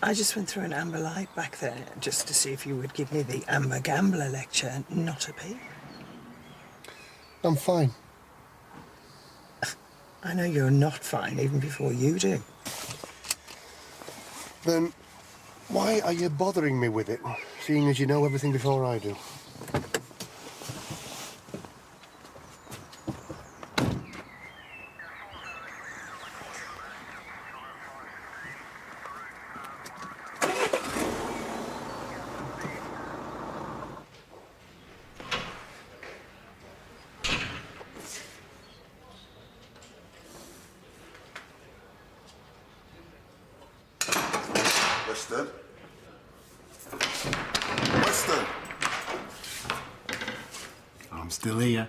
I just went through an amber light back there just to see if you would give me the Amber Gambler lecture, not a peep. I'm fine. I know you're not fine even before you do. Then why are you bothering me with it, seeing as you know everything before I do? Weston? Weston! I'm still here.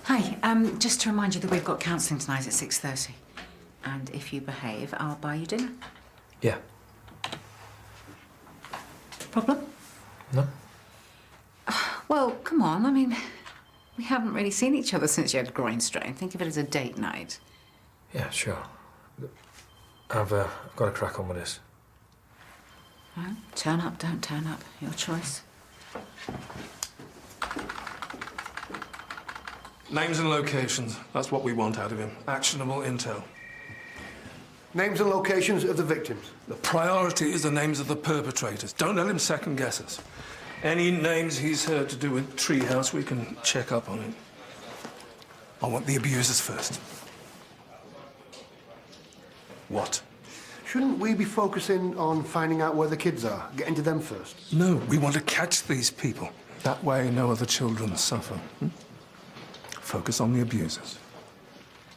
Hi, just to remind you that we've got counselling tonight at 6:30. And if you behave, I'll buy you dinner. Yeah. Problem? No? Well, come on, I mean, we haven't really seen each other since you had a groin strain. Think of it as a date night. Yeah, sure. I've got to crack on with this. Well, turn up, don't turn up. Your choice. Names and locations. That's what we want out of him. Actionable intel. Names and locations of the victims. The priority is the names of the perpetrators. Don't let him second guess us. Any names he's heard to do with Treehouse, we can check up on it. I want the abusers first. What? Shouldn't we be focusing on finding out where the kids are, getting to them first? No, we want to catch these people. That way, no other children suffer. Focus on the abusers.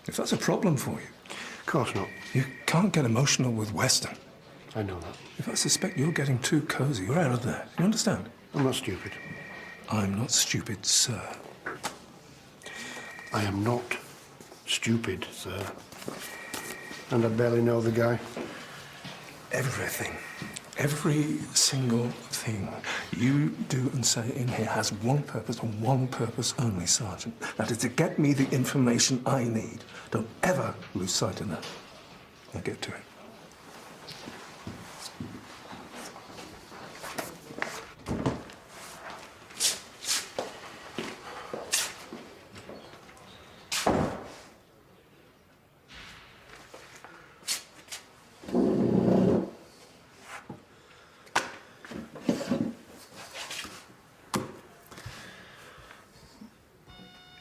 If that's a problem for you. Of course not. You can't get emotional with Weston. I know that. If I suspect you're getting too cozy, you're out of there. You understand? I'm not stupid. I'm not stupid, sir. I am not stupid, sir. And I barely know the guy. Everything, every single thing you do and say in here has one purpose and one purpose only, Sergeant. That is to get me the information I need. Don't ever lose sight of that. Now get to it.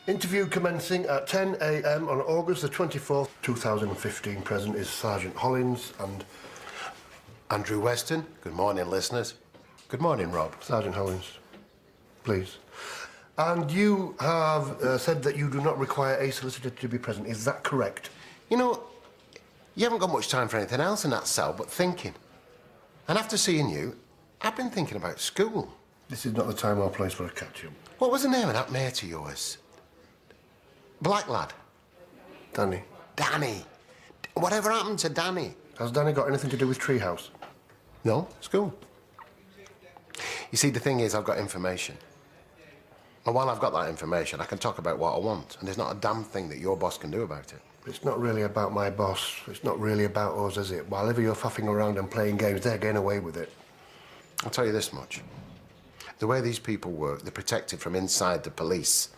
Interview commencing at 10 a.m. on August the 24th, 2015. Present is Sergeant Hollins and Andrew Weston. Good morning, listeners. Good morning, Rob. Sergeant Hollins, please. And you have said that you do not require a solicitor to be present. Is that correct? You know, you haven't got much time for anything else in that cell but thinking. And after seeing you, I've been thinking about school. This is not the time or place for a catch-up. What was the name of that mate of yours? Black lad? Danny. Danny. Whatever happened to Danny? Has Danny got anything to do with Treehouse? No, school. You see, the thing is, I've got information. And while I've got that information, I can talk about what I want. And there's not a damn thing that your boss can do about it. It's not really about my boss. It's not really about us, is it? While ever you're faffing around and playing games, they're getting away with it. I'll tell you this much. The way these people work, they're protected from inside the police.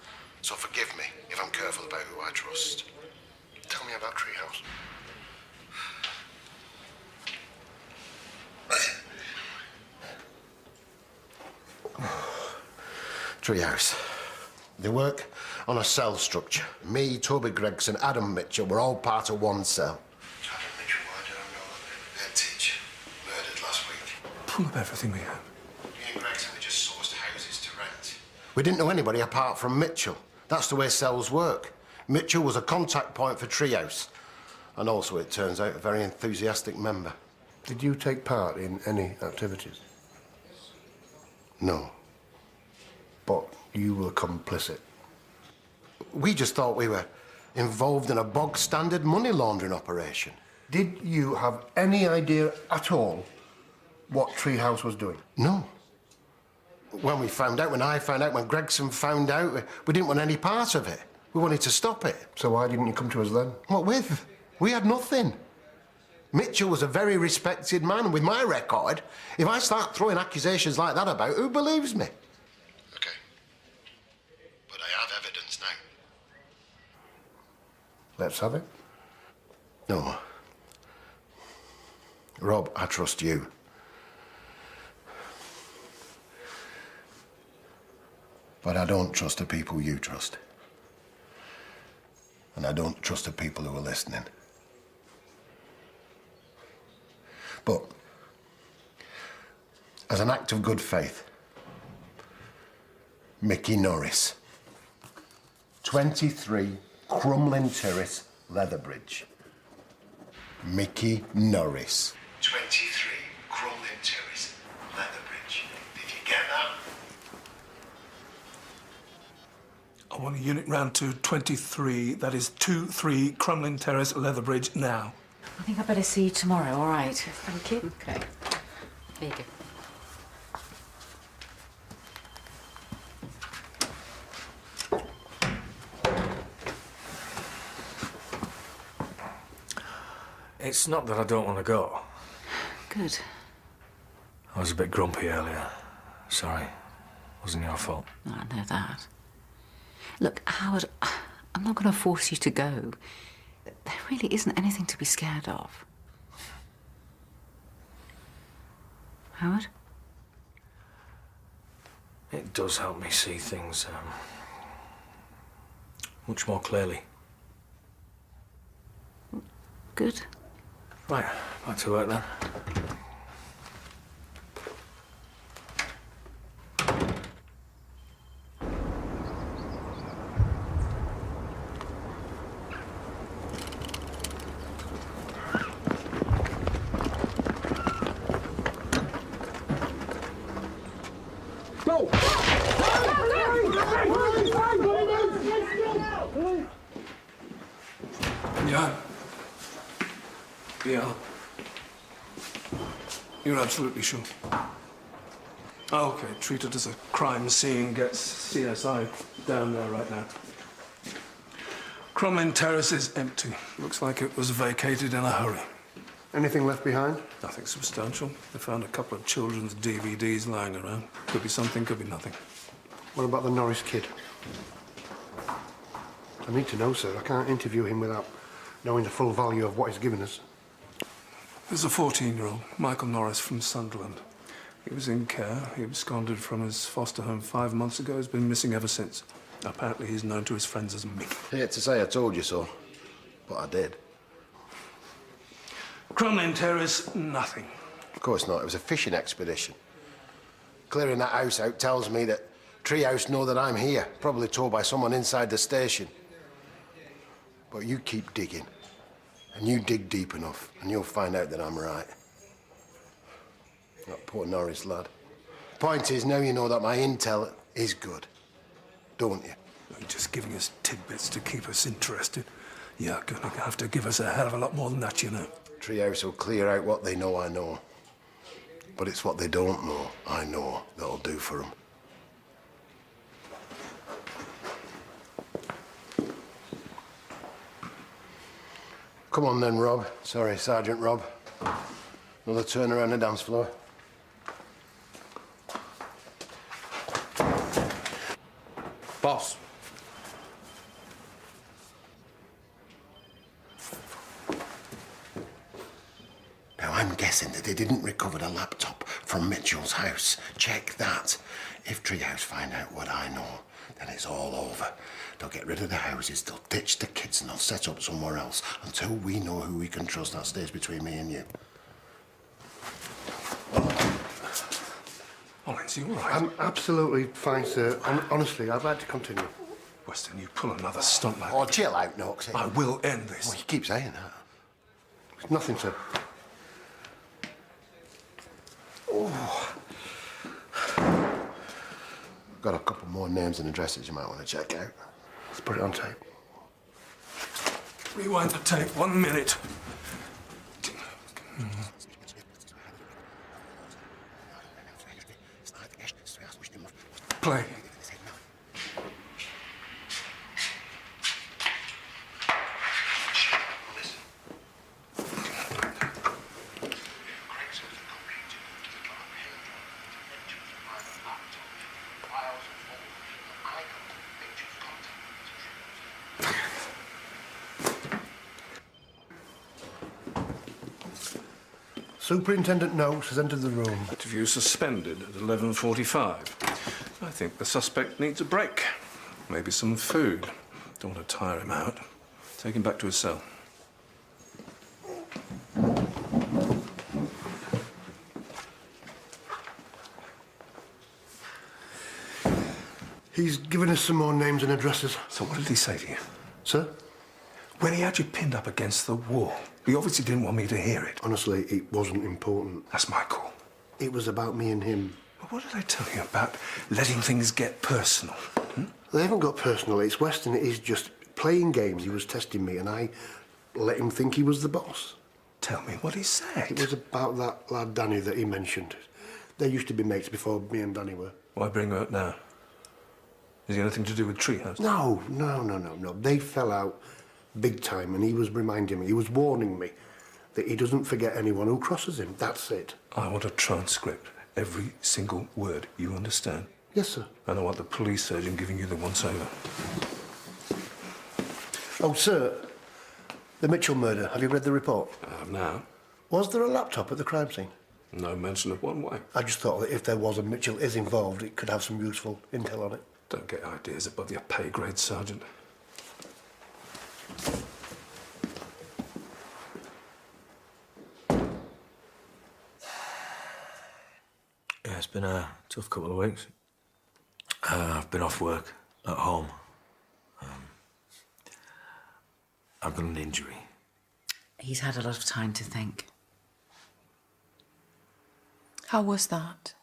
So forgive me if I'm careful about who I trust. Tell me about Treehouse. Treehouse. They work on a cell structure. Me, Toby Gregson, Adam Mitchell, we're all part of one cell. Adam Mitchell, I don't know. Head teacher, murdered last week. Pull up everything we have. Me and Gregson, we just sourced houses to rent. We didn't know anybody apart from Mitchell. That's the way cells work. Mitchell was a contact point for Treehouse. And also, it turns out, a very enthusiastic member. Did you take part in any activities? No. But you were complicit. We just thought we were involved in a bog-standard money laundering operation. Did you have any idea at all what Treehouse was doing? No. when we found out, when I found out, when Gregson found out, we didn't want any part of it. We wanted to stop it. So why didn't you come to us then? What with? We had nothing. Mitchell was a very respected man. With my record, if I start throwing accusations like that about, who believes me? OK. But I have evidence now. Let's have it. No. Rob, I trust you. But I don't trust the people you trust. And I don't trust the people who are listening. But, as an act of good faith, Mickey Norris, 23 Crumlin Terrace, Leatherbridge. Mickey Norris. 23 Crumlin Terrace, Leatherbridge. Did you get that? I want a unit round to 23, that is 23 Crumlin Terrace, Leatherbridge, now. I think I better see you tomorrow, all right? Thank you. OK. There you go. It's not that I don't want to go. Good. I was a bit grumpy earlier. Sorry. Wasn't your fault. No, I know that. Look, Howard, I'm not going to force you to go. There really isn't anything to be scared of. Howard? It does help me see things much more clearly. Good. Right, back to work then. Yeah. Yeah. You're absolutely sure? OK, treat it as a crime scene. Gets CSI down there right now. Crumlin Terrace is empty. Looks like it was vacated in a hurry. Anything left behind? Nothing substantial. They found a couple of children's DVDs lying around. Could be something, could be nothing. What about the Norris kid? I need to know, sir. I can't interview him without knowing the full value of what he's given us. There's a 14-year-old, Michael Norris from Sunderland. He was in care. He absconded from his foster home 5 months ago. He's been missing ever since. Apparently, he's known to his friends as Mick. Hate to say I told you so, but I did. Crumlin Terrace, nothing. Of course not. It was a fishing expedition. Clearing that house out tells me that Treehouse know that I'm here, probably told by someone inside the station. But you keep digging, and you dig deep enough, and you'll find out that I'm right. That poor Norris lad. Point is, now you know that my intel is good, don't you? You're just giving us tidbits to keep us interested. You're gonna have to give us a hell of a lot more than that, you know. Treehouse will clear out what they know I know. But it's what they don't know I know that'll do for them. Come on then, Rob. Sorry, Sergeant Rob. Another turn around the dance floor. Boss. Now, I'm guessing that they didn't recover the laptop from Mitchell's house. Check that. If Treehouse find out what I know, then it's all over. They'll get rid of the houses, they'll ditch the kids, and they'll set up somewhere else. Until we know who we can trust, that stays between me and you. Hollins, you all right? I'm absolutely fine, sir. Honestly, I'd like to continue. Weston, you pull another stunt like Oh, chill out, Knox. I will end this. Well, you keep saying that. It's nothing, sir. Got a couple more names and addresses you might want to check out. Let's put it on tape. Rewind the tape, 1 minute. Play. Superintendent Noakes has entered the room. Interview suspended at 11:45. I think the suspect needs a break. Maybe some food. Don't want to tire him out. Take him back to his cell. He's given us some more names and addresses. So what did he say to you? Sir? When he had you pinned up against the wall, he obviously didn't want me to hear it. Honestly, it wasn't important. That's my call. It was about me and him. But what did I tell you about letting things get personal? They haven't got personal. It's Weston. He's just playing games. He was testing me, and I let him think he was the boss. Tell me what he said. It was about that lad Danny that he mentioned. They used to be mates before me and Danny were. Why bring him out now? Is he anything to do with Treehouse? No. They fell out big time, and he was reminding me, he was warning me that he doesn't forget anyone who crosses him. That's it. I want a transcript. Every single word. You understand? Yes, sir. And I want the police surgeon giving you the once-over. Oh, sir, the Mitchell murder. Have you read the report? I have now. Was there a laptop at the crime scene? No mention of one way. I just thought that if there was and Mitchell is involved, it could have some useful intel on it. Don't get ideas above your pay grade, Sergeant. Yeah, it's been a tough couple of weeks. I've been off work, at home. I've got an injury. He's had a lot of time to think. How was that?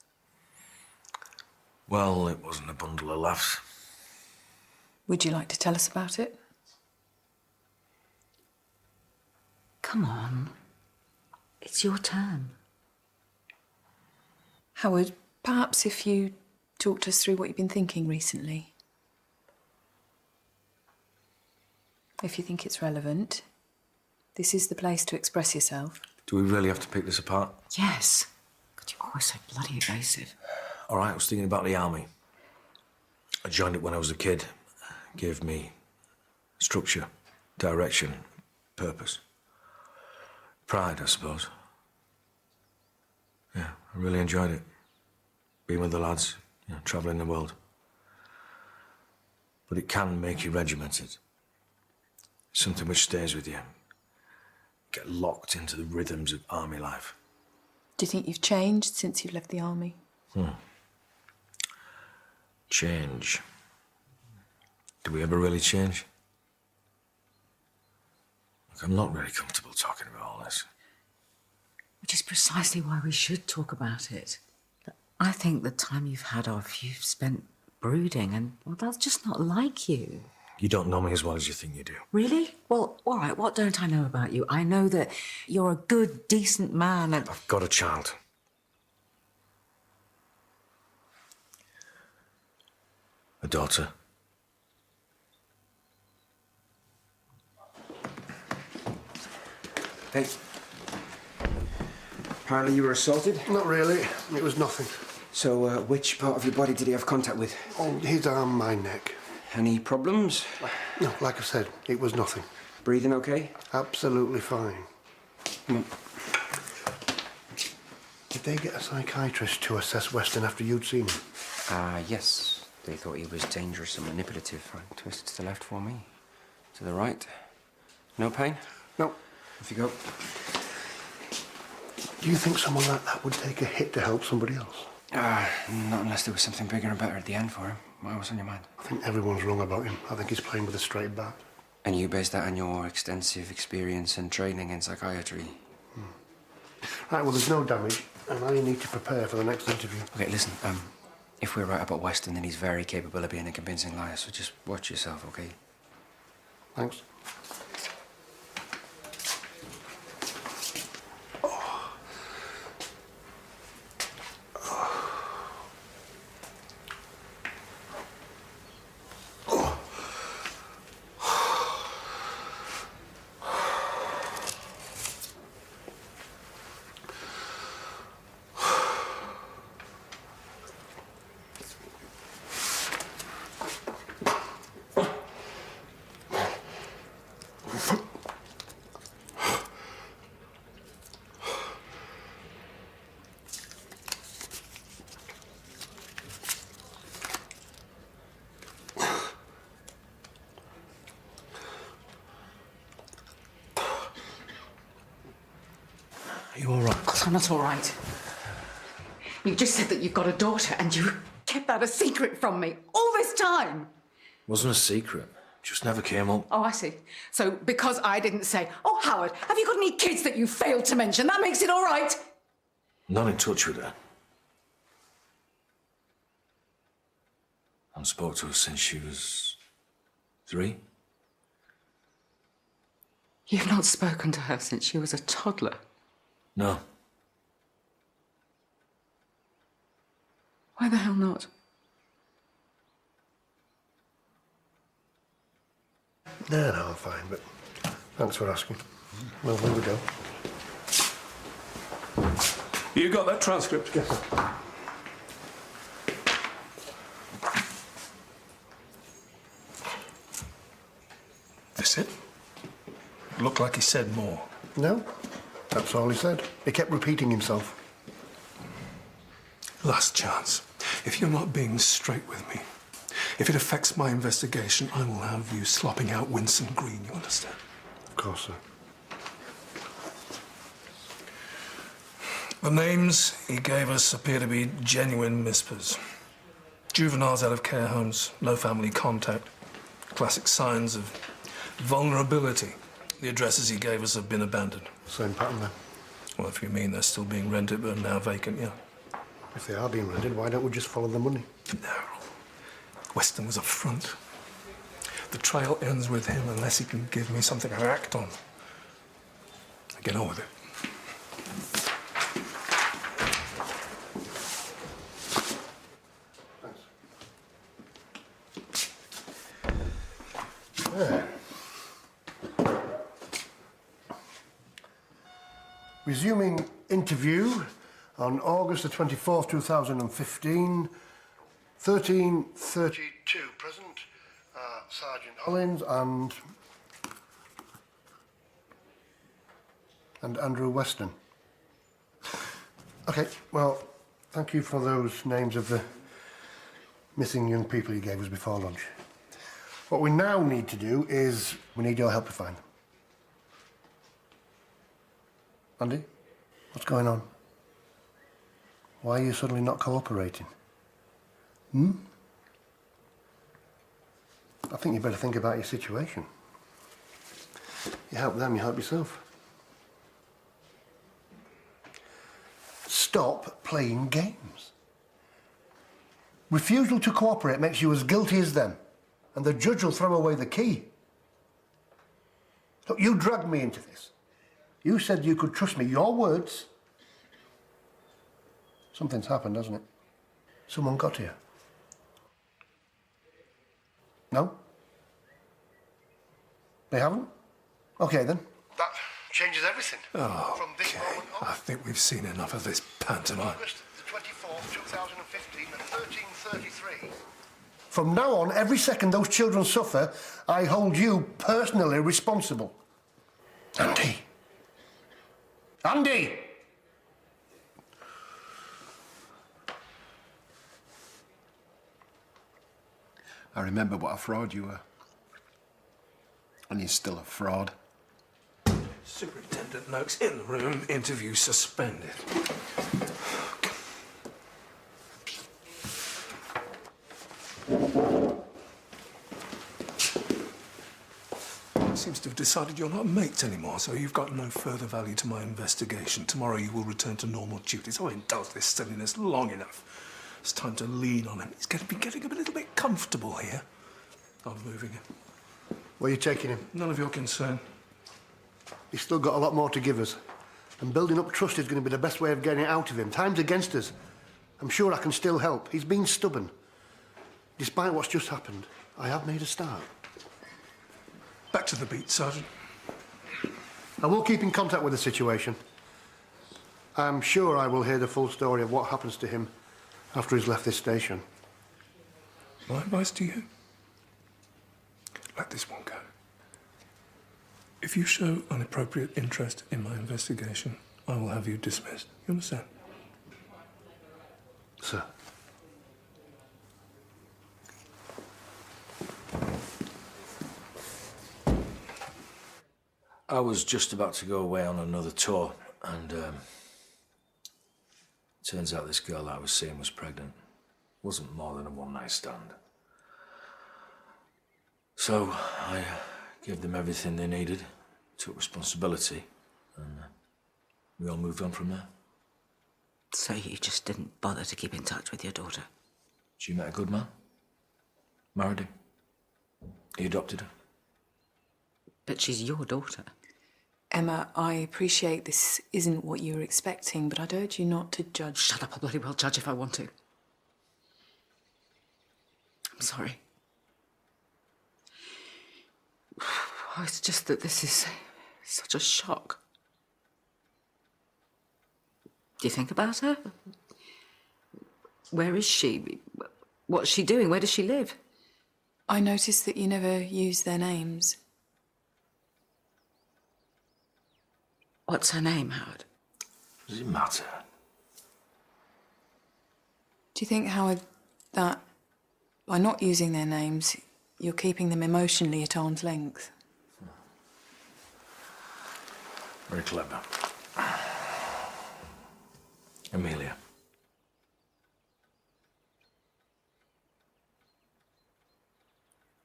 Well, it wasn't a bundle of laughs. Would you like to tell us about it? Come on. It's your turn. Howard, perhaps if you talked us through what you've been thinking recently. If you think it's relevant, this is the place to express yourself. Do we really have to pick this apart? Yes. God, you're always so bloody evasive. All right, I was thinking about the army. I joined it when I was a kid. It gave me structure, direction, purpose. Pride, I suppose. Yeah, I really enjoyed it. Being with the lads, travelling the world. But it can make you regimented. Something which stays with you. Get locked into the rhythms of army life. Do you think you've changed since you've left the army? Change. Do we ever really change? Look, I'm not really comfortable talking about all this. Which is precisely why we should talk about it. I think the time you've had off, you've spent brooding, and, well, that's just not like you. You don't know me as well as you think you do. Really? Well, all right, what don't I know about you? I know that you're a good, decent man and... I've got a child. A daughter. Hey. Apparently you were assaulted? Not really. It was nothing. So, which part of your body did he have contact with? Oh, his arm, my neck. Any problems? No, like I said, it was nothing. Breathing okay? Absolutely fine. Did they get a psychiatrist to assess Weston after you'd seen him? Yes. They thought he was dangerous and manipulative. Right, twist to the left for me. To the right. No pain? No. Off you go. Do you think someone like that would take a hit to help somebody else? Not unless there was something bigger and better at the end for him. What's on your mind? I think everyone's wrong about him. I think he's playing with a straight bat. And you base that on your extensive experience and training in psychiatry? Right, well, there's no damage, and I need to prepare for the next interview. Okay, listen, if we're right about Weston, then he's very capable of being a convincing liar, so just watch yourself, okay? Thanks. Are you all right? Of course I'm not all right. You just said that you've got a daughter and you kept that a secret from me all this time. Wasn't a secret. Just never came up. Oh, I see. So because I didn't say, oh, Howard, have you got any kids that you failed to mention? That makes it all right. Not in touch with her. I haven't spoke to her since she was 3. You've not spoken to her since she was a toddler. No. Why the hell not? No, I'm fine, but thanks for asking. Well, here we go. You got that transcript? Yes, sir. This it? Looked like he said more. No, that's all he said. He kept repeating himself. Last chance. If you're not being straight with me, if it affects my investigation, I will have you slopping out Winston Green, you understand? Of course, sir. The names he gave us appear to be genuine mispers. Juveniles out of care homes, no family contact. Classic signs of vulnerability. The addresses he gave us have been abandoned. Same pattern then. Well, if you mean they're still being rented but now vacant, yeah. If they are being rented, why don't we just follow the money? No. Weston was up front. The trail ends with him unless he can give me something to act on. Get on with it. Resuming interview on August the 24th, 2015, 13:32 present, Sergeant Hollins and Andrew Weston. Okay, well, thank you for those names of the missing young people you gave us before lunch. What we now need to do is, we need your help to find them. Andy, what's going on? Why are you suddenly not cooperating? I think you better think about your situation. You help them, you help yourself. Stop playing games. Refusal to cooperate makes you as guilty as them, and the judge will throw away the key. Look, you dragged me into this. You said you could trust me. Your words. Something's happened, hasn't it? Someone got here. No? They haven't? Okay, then. That changes everything. Oh, From this moment on. I think we've seen enough of this pantomime. August the 24th, 2015 at 13:33. From now on, every second those children suffer, I hold you personally responsible. Andy. Andy! I remember what a fraud you were. And you're still a fraud. Superintendent Noakes in the room, interview suspended. Seems to have decided you're not mates anymore, so you've got no further value to my investigation. Tomorrow you will return to normal duties. Oh, indulge this silliness long enough. It's time to lean on him. He's going to be getting a little bit comfortable here. I'm moving him. Where are you taking him? None of your concern. He's still got a lot more to give us. And building up trust is going to be the best way of getting it out of him. Time's against us. I'm sure I can still help. He's been stubborn. Despite what's just happened, I have made a start. Back to the beat, Sergeant. I will keep in contact with the situation. I'm sure I will hear the full story of what happens to him after he's left this station. My advice to you? Let this one go. If you show inappropriate interest in my investigation, I will have you dismissed. You understand? Sir. I was just about to go away on another tour, And turns out this girl I was seeing was pregnant. Wasn't more than a one-night stand. So I gave them everything they needed, took responsibility, and we all moved on from there. So you just didn't bother to keep in touch with your daughter? She met a good man, married him. He adopted her. But she's your daughter. Emma, I appreciate this isn't what you were expecting, but I'd urge you not to judge. Shut up, I'll bloody well judge if I want to. I'm sorry. Oh, it's just that this is such a shock. Do you think about her? Where is she? What's she doing? Where does she live? I noticed that you never use their names. What's her name, Howard? Does it matter? Do you think, Howard, that by not using their names, you're keeping them emotionally at arm's length? Very clever. Amelia.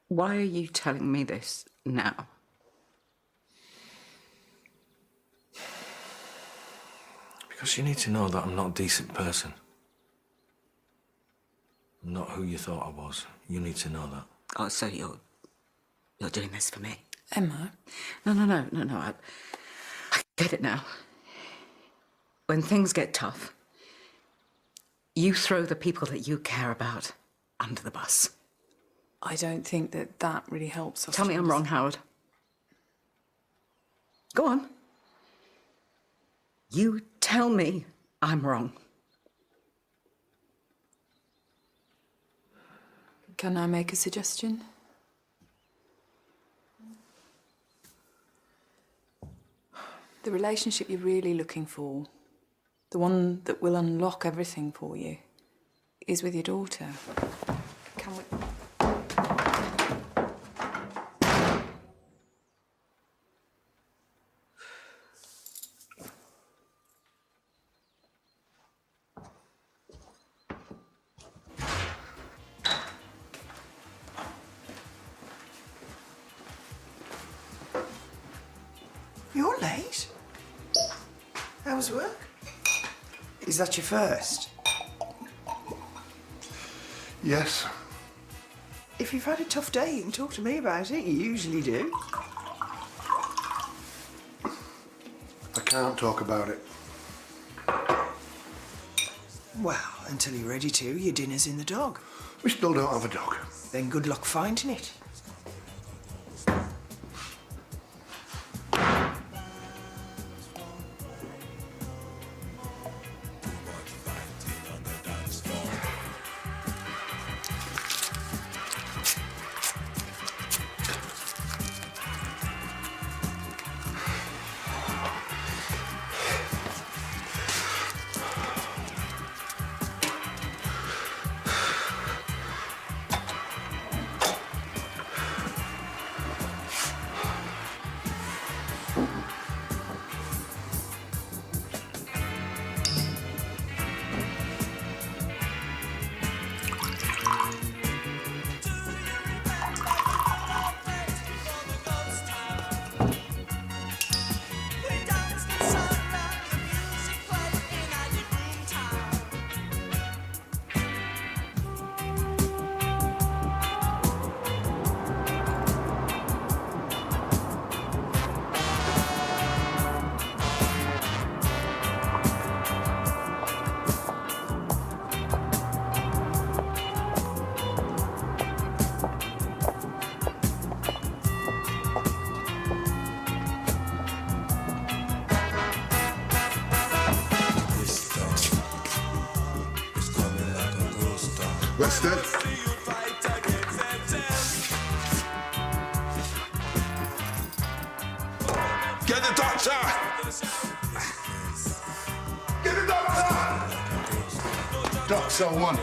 Why are you telling me this now? Because you need to know that I'm not a decent person. I'm not who you thought I was. You need to know that. Oh, so you're doing this for me? Emma? No. I get it now. When things get tough, you throw the people that you care about under the bus. I don't think that really helps us. Tell me I'm wrong, Howard. Go on. You tell me I'm wrong. Can I make a suggestion? The relationship you're really looking for, the one that will unlock everything for you, is with your daughter. Can we... You're late. How's work? Is that your first? Yes. If you've had a tough day, you can talk to me about it. You usually do. I can't talk about it. Well, until you're ready to, your dinner's in the dog. We still don't have a dog. Then good luck finding it. Weston. Get the doctor! Get the doctor! Doc, cell 1.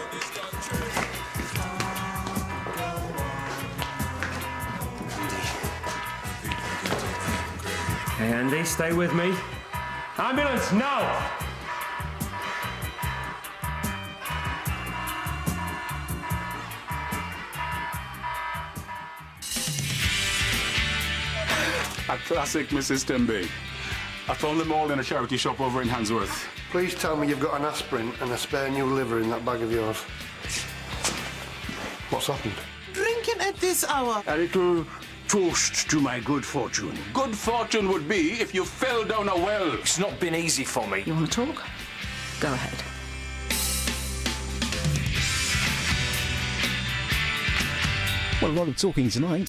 Hey, Andy, stay with me. Ambulance, now! A classic, Mrs. Tembe. I found them all in a charity shop over in Handsworth. Please tell me you've got an aspirin and a spare new liver in that bag of yours. What's happened? Drinking at this hour. A little toast to my good fortune. Good fortune would be if you fell down a well. It's not been easy for me. You want to talk? Go ahead. Well, a lot of talking tonight.